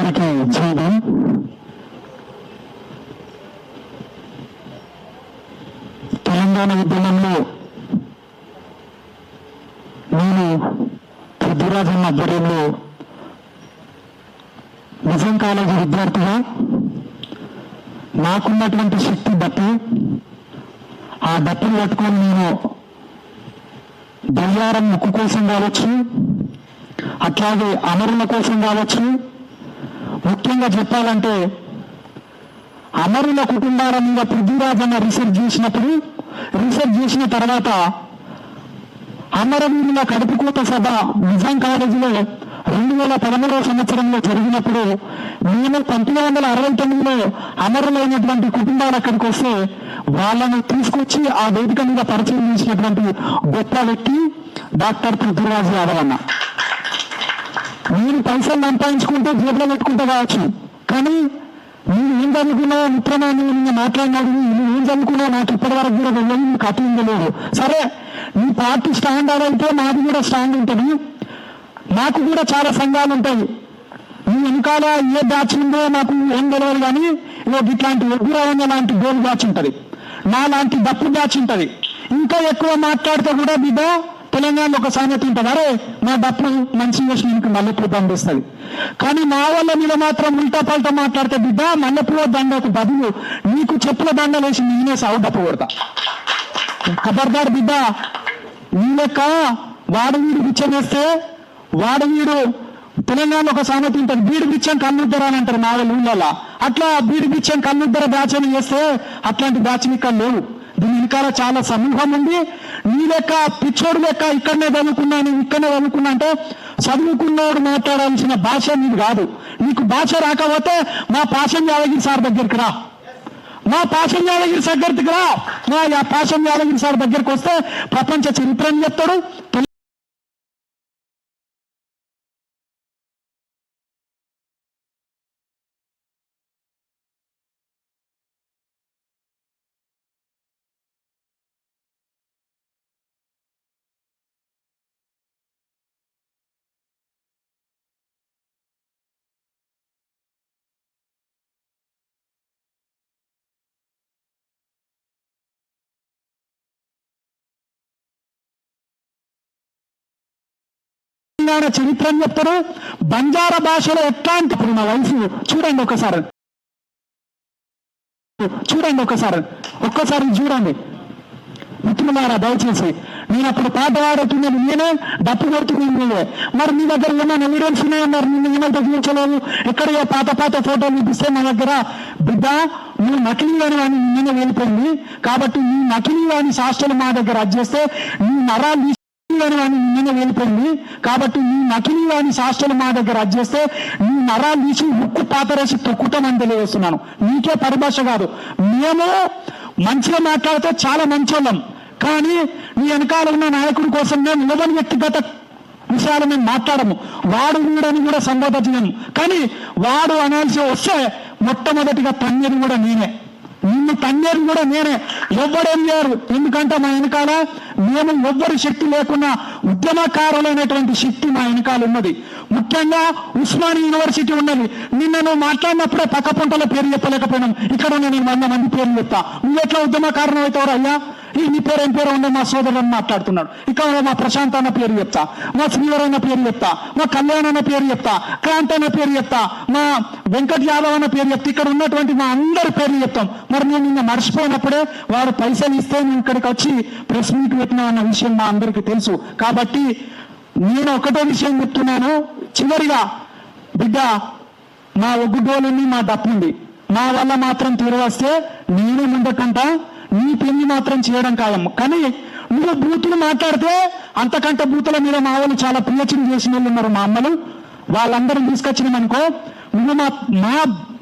అందరికీ జైవం. తెలంగాణ ఉద్యమంలో నేను పృథ్వీరాజన్ ఆధ్వర్యంలో నిజాం కాలేజీ విద్యార్థిగా నాకున్నటువంటి శక్తి బట్టి ఆ డప్పును పట్టుకొని నేను బయ్యారం ముక్కు కోసం కావచ్చు, అట్లాగే అమరుల కోసం కావచ్చు, ముఖ్యంగా చెప్పాలంటే అమరుల కుటుంబాల మీద పృథ్వీరాజన్న రీసెర్చ్ చేసిన తర్వాత అమరవీరుల కడుపుకోత సభ నిజాం కాలేజీలో 2013వ సంవత్సరంలో జరిగినప్పుడు మేము 1969లో అమరులైనటువంటి కుటుంబాలు అక్కడికి వస్తే వాళ్ళను తీసుకొచ్చి ఆ వేదిక మీద పరిచయం చేసినటువంటి గొప్ప వ్యక్తి డాక్టర్ పృథ్వీరాజ్ యాదవ్ అన్న. నేను పైసలు సంపాదించుకుంటే జేబులో పెట్టుకుంటా కావచ్చు, కానీ నేను ఏం చదువుకున్నావు మిత్రమా, నేను మాట్లాడినాడు, నువ్వు ఏం చదువుకున్నావు నాకు ఇప్పటి వరకు కూడా వెళ్ళని నీకు అర్థం లేదు. సరే, నీ పార్టీ స్టాండ్ అయితే మాది కూడా స్టాండ్ ఉంటుంది. మాకు కూడా చాలా సంఘాలు ఉంటాయి. నీ వెనకాల ఏ బ్యాచ్ ఉందో నాకు ఏం తెలియదు, కానీ ఇట్లాంటి ఎగ్గురావన్న లాంటి గోల్ బ్యాచ్ ఉంటుంది, నా లాంటి డప్పు బ్యాచ్ ఉంటుంది. ఇంకా ఎక్కువ మాట్లాడితే కూడా బిడ్డ తెలంగాణలో ఒక సామెత ఉంటుంది, అరే మా డప్పు మంచి చేసిన ఇంక మల్లెపూల దండ వస్తుంది. కానీ మా వాళ్ళ మీద మాత్రం ఉల్టా పల్టా మాట్లాడితే బిడ్డ మల్లెపూల దండకు బదులు నీకు చెప్పుల దండలు వేసి నేనే సాగు డప్పు కొడతా. ఖబర్దార్ బిడ్డ, నీ లెక్క వాడు వీడు బిచ్చమేస్తే వాడు వీడు తెలంగాణలో ఒక సామెత ఉంటుంది, బీడు బిచ్చం కన్నుద్దర అని అంటారు మా వాళ్ళ ఊళ్ళలో. అట్లా బీడు బిచ్చం కన్నుద్దర బ్యాచ్ అని చేస్తే అట్లాంటి బ్యాచ్ ఇక్కడ లేవు. దీని వెనకాల చాలా సమూహం ఉంది. నీ లెక్క పిచ్చోడు లెక్క ఇక్కడనే చదువుకున్నా అంటే చదువుకున్నోడు మాట్లాడాల్సిన భాష నీది కాదు. నీకు భాష రాకపోతే మా పాషం యాదగిరి సార్ దగ్గరికి రా, మా పాషం యాదగిరి సార్ దగ్గరికి రా. మా పాషం యాదగిరి సార్ దగ్గరికి వస్తే ప్రపంచ చరిత్రని చెప్తాడు. చరిత్ర అని చెప్తారు. బంజారా భాషలో ఎట్లాంటి నా వైఫ్ చూడండి ఒక్కసారి చూడండి మిత్రులారా, దయచేసి. నేను అప్పుడు పాట పాడుతున్నది నేనే, డప్పు కొడుతున్నది నేనే. మరి మీ దగ్గర ఏమైనా ఎవిడెన్స్ ఉన్నాయన్నారు, నిన్ను ఏమైతే చూపించలేదు. ఎక్కడో పాత ఫోటోలు చూపిస్తే నా దగ్గర బిడ్డ నువ్వు నకిలీ అని నిన్న వెళ్ళిపోయింది, కాబట్టి నీ నకిలీ అని శాస్త్రాలు మా దగ్గర అడ్జేస్తే నీ నరాలు నిన్న వెళ్ళిపోయింది, కాబట్టి నీ నకిలీ అని శాస్త్రాలు మా దగ్గర అడ్జేస్తే నీ నరాలు తీసి ముక్కు పాతరేసి తొక్కుతామని తెలియజేస్తున్నాను. నీకే పరిభాష కాదు. మేము మంచిగా మాట్లాడితే చాలా మంచోళ్ళం, కానీ నీ వెనకాల ఉన్న నాయకుడి కోసం మేము నిలబడి వ్యక్తిగత విషయాలు మేము మాట్లాడము. వాడు వీడని కూడా సంబోధించము, కానీ వాడు అనాల్సి వస్తే మొట్టమొదటిగా తన్నేది కూడా నేనే, నిన్ను తన్నేది కూడా నేనే. ఎవ్వడేం చేయరు, ఎందుకంటే మా వెనకాల మేము ఎవ్వరి శక్తి లేకున్నా ఉద్యమకారులైనటువంటి శక్తి మా వెనకాల ఉన్నది. ముఖ్యంగా ఉస్మానియా యూనివర్సిటీ ఉన్నది. నిన్న నువ్వు మాట్లాడినప్పుడే పక్క పుంటల పేరు చెప్పలేకపోయినాం. ఇక్కడ నేను 100 మంది పేర్లు చెప్తా. నువ్వు ఎట్లా ఉద్యమకారణం అవుతావు అయ్యా? నీ పేరు ఏం పేరు ఉండే మా సోదరుని మాట్లాడుతున్నాడు. ఇక్కడ మా ప్రశాంత్ అన్న పేరు చెప్తా, మా శ్రీవర్ అన్న పేరు చెప్తా, మా కళ్యాణ్ అన్న పేరు చెప్తా, క్రాంతి అన్న పేరు చెప్తా, మా వెంకట్ యాదవ్ అన్న పేరు చెప్తా. ఇక్కడ ఉన్నటువంటి మా అందరి పేర్లు చెప్తాం. మరి నేను నిన్న మర్చిపోయినప్పుడే వాడు పైసలు ఇస్తే నేను ఇక్కడికి వచ్చి ప్రెస్ మీట్ పెట్టినా అన్న విషయం మా అందరికీ తెలుసు. కాబట్టి నేను ఒకటే విషయం చెప్తున్నాను, చివరిగా బిడ్డ మా ఒగ్గుడోలుంది, మా డప్పుంది, మా వల్ల మాత్రం తీరవస్తే నేను ముందకంట నీ పెళ్లి మాత్రం చేయడం ఖాయం. కానీ నువ్వు బూతులు మాట్లాడితే అంతకంటే బూతుల మీద మా వాళ్ళు చాలా ప్రియచన చేసిన వాళ్ళు ఉన్నారు. మా అమ్మలు వాళ్ళందరూ తీసుకొచ్చినామనుకో, నువ్వు మా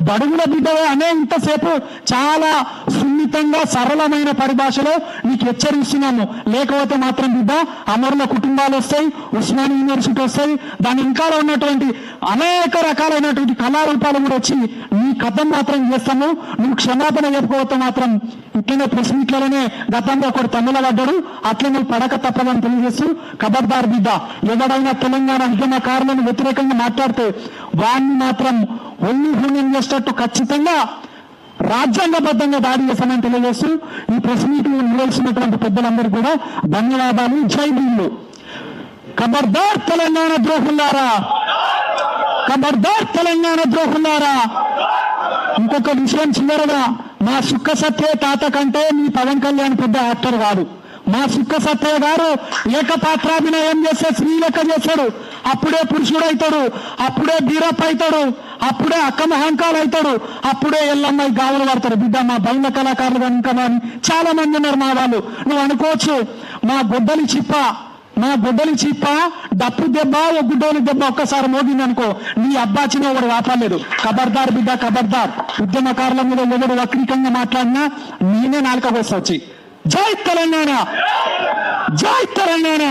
బడుగుల బిడ్డవే అనే ఇంతసేపు చాలా సున్నితంగా సరళమైన పరిభాషలో నీకు హెచ్చరిస్తున్నాము. లేకపోతే మాత్రం బిడ్డ అమరుల కుటుంబాలు వస్తాయి, ఉస్మానియా యూనివర్సిటీ వస్తాయి, దాని ఇంకా ఉన్నటువంటి అనేక రకాలైనటువంటి కళారూపాలు కూడా వచ్చి నీ కథం మాత్రం చేస్తాము. నువ్వు క్షమాపణ చెప్పకపోతే మాత్రం ఇట్లనే ప్రెస్ మీట్లలోనే గతంలో ఒకటి తమిళ పడ్డాడు, అట్లా నువ్వు పడక తప్పదని తెలియజేస్తూ ఖబర్దార్ బిడ్డ, ఎవడైనా తెలంగాణ ఉద్యమకారులను వ్యతిరేకంగా మాట్లాడితే వాడిని మాత్రం ఒళ్ళు హూన్యం చేసేటట్టు ఖచ్చితంగా రాజ్యాంగబద్ధంగా దాడి చేస్తామని తెలియజేస్తూ ఈ ప్రెస్ మీట్ నిర్వహిస్తున్నటువంటి పెద్దలందరూ కూడా ధన్యవాదాలు. జై భీములు. ఖబర్దార్ తెలంగాణ ద్రోహులారా, ఖబర్దార్ తెలంగాణ ద్రోహులారా. ఇంకొక విషయం చివరగా, మా సుక్క సత్య తాత కంటే మీ పవన్ కళ్యాణ్ పెద్ద యాక్టర్ కాదు. మా సుక్క సత్య గారు ఏకపాత్రాభినయం చేస్తే స్త్రీలెక్క చేస్తాడు. అప్పుడే పురుషుడు అవుతాడు, అప్పుడే బీరప్ అవుతాడు, అప్పుడే అక్కమహంకాలు అవుతాడు, అప్పుడే ఎల్లమ్మాయి గావులు పడతాడు. బిడ్డ మా బైన కళాకారులు కనుక చాలా మంది ఉన్నారు మా వాళ్ళు. నువ్వు అనుకోవచ్చు మా గొడ్డలి చిప్ప డప్పు దెబ్బ ఓ గుడ్డోలి దెబ్బ ఒక్కసారి మోగింది అనుకో నీ అబ్బాచిన ఒకడు వాపాలేదు. ఖబర్దార్ బిడ్డ, ఖబర్దార్. ఉద్యమకారుల మీద ఎవరు వక్రీకంగా మాట్లాడినా నేనే నాలుక వస్తా వచ్చి. జై తెలంగాణ, జై తెలంగాణ.